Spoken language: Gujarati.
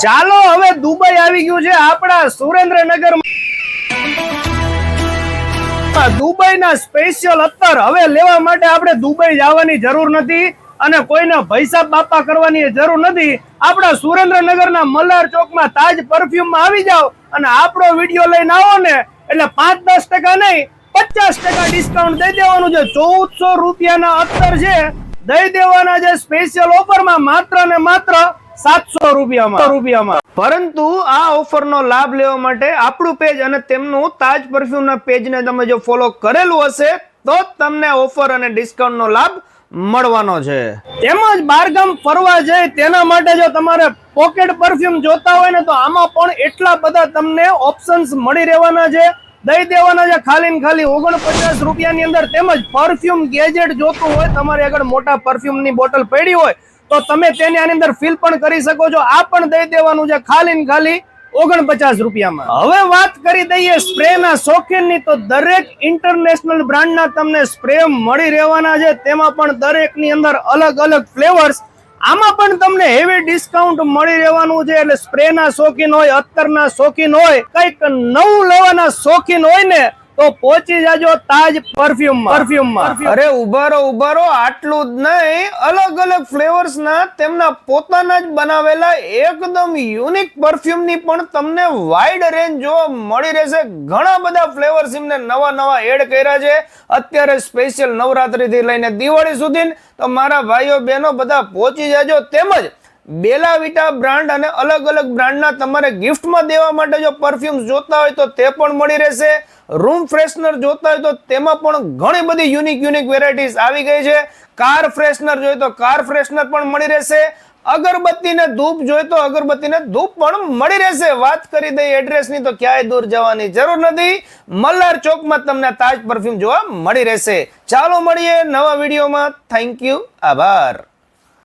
ચાલો હવે દુબઈ આવી ગયું છે આપણા સુરેન્દ્રનગર. દુબઈના સ્પેશિયલ અત્તર હવે લેવા માટે આપણે દુબઈ જવાની જરૂર નથી અને કોઈના પૈસા બાપા કરવાની જરૂર નથી. આપણા સુરેન્દ્રનગરના મલ્હાર ચોકમાં તાજ પરફ્યુમમાં આવી જાઓ અને આપણો વિડીયો લઈને આવો ને એટલે 5-10% નહીં 50% ડિસ્કાઉન્ટ દઈ દેવાનું છે. 1400 રૂપિયાના અત્તર છે દઈ દેવાના છે સ્પેશિયલ ઓફરમાં, માત્ર ને માત્ર 700 રૂપિયામાં. પરંતુ આ ઓફરનો લાભ લેવા માટે આપણું પેજ અને તેમનું તાજ પરફ્યુમના પેજને તમે જો ફોલો કરેલું હશે તો તમને ઓફર અને ડિસ્કાઉન્ટનો લાભ મળવાનો છે. તેમજ બારગામ ફરવા જાય તેના માટે જો તમારે પોકેટ પરફ્યુમ જોતા હોય ને તો આમાં પણ એટલા બધા તમને ઓપ્શન્સ મળી રહેવાના છે, દઈ દેવાના છે ખાલી ને ખાલી 49 રૂપિયાની અંદર. તેમજ પરફ્યુમ ગેજેટ જોતું હોય, તમારી આગળ મોટા પરફ્યુમની બોટલ પડી હોય તો તમે તેની આની અંદર ફિલ પણ કરી શકો છો. આ પણ દઈ દેવાનું છે ખાલી ને ખાલી 49 રૂપિયામાં. હવે વાત કરી દઈએ સ્પ્રે ના શોખીનની, તો દરેક ઇન્ટરનેશનલ બ્રાન્ડના તમને સ્પ્રે મળી રહેવાના છે. તેમાં પણ દરેકની અંદર અલગ અલગ ફ્લેવર્સ, આમાં પણ તમને હેવી ડિસ્કાઉન્ટ મળી રહેવાનું છે. એટલે સ્પ્રે ના શોખીન હોય, અત્તરના શોખીન હોય, કઈક નવું લેવાના શોખીન હોય ને તો પહોંચી જાજો તાજ પરફ્યુમમાં. અરે ઉભારો આટલું જ નહીં, અલગ અલગ ફ્લેવર્સ ના તેમના પોતાના જ બનાવેલા એકદમ યુનિક પરફ્યુમ ની પણ તમને વાઇડ રેન્જ જોવા મળી રહેશે. ઘણા બધા ફ્લેવર્સ એમને નવા એડ કર્યા છે અત્યારે સ્પેશિયલ નવરાત્રી થી લઈને દિવાળી સુધી. તો મારા ભાઈઓ બહેનો બધા પહોંચી જાજો. તેમજ બેલા વિટા બ્રાન્ડ અને અલગ અલગ બ્રાન્ડના તમારે ગિફ્ટમાં દેવા માટે જો પરફ્યુમ્સ જોતા હોય તો તે પણ મળી રહેશે. રૂમ ફ્રેશનર જોતા હોય તો તેમાં પણ ઘણી બધી યુનિક વેરાયટીઝ આવી ગઈ છે. કાર ફ્રેશનર જોઈએ તો કાર ફ્રેશનર પણ મળી રહેશે. અગરબત્તી ને ધૂપ જોઈએ તો અગરબત્તી ને ધૂપ પણ મળી રહેશે. વાત કરી દઈએ એડ્રેસની તો ક્યાંય દૂર જવાની જરૂર નથી, મલ્હાર ચોકમાં તમને તાજ પરફ્યુમ જોવા મળી રહેશે. ચાલો મળીએ નવા વિડીયોમાં. થેન્ક યુ, આભાર.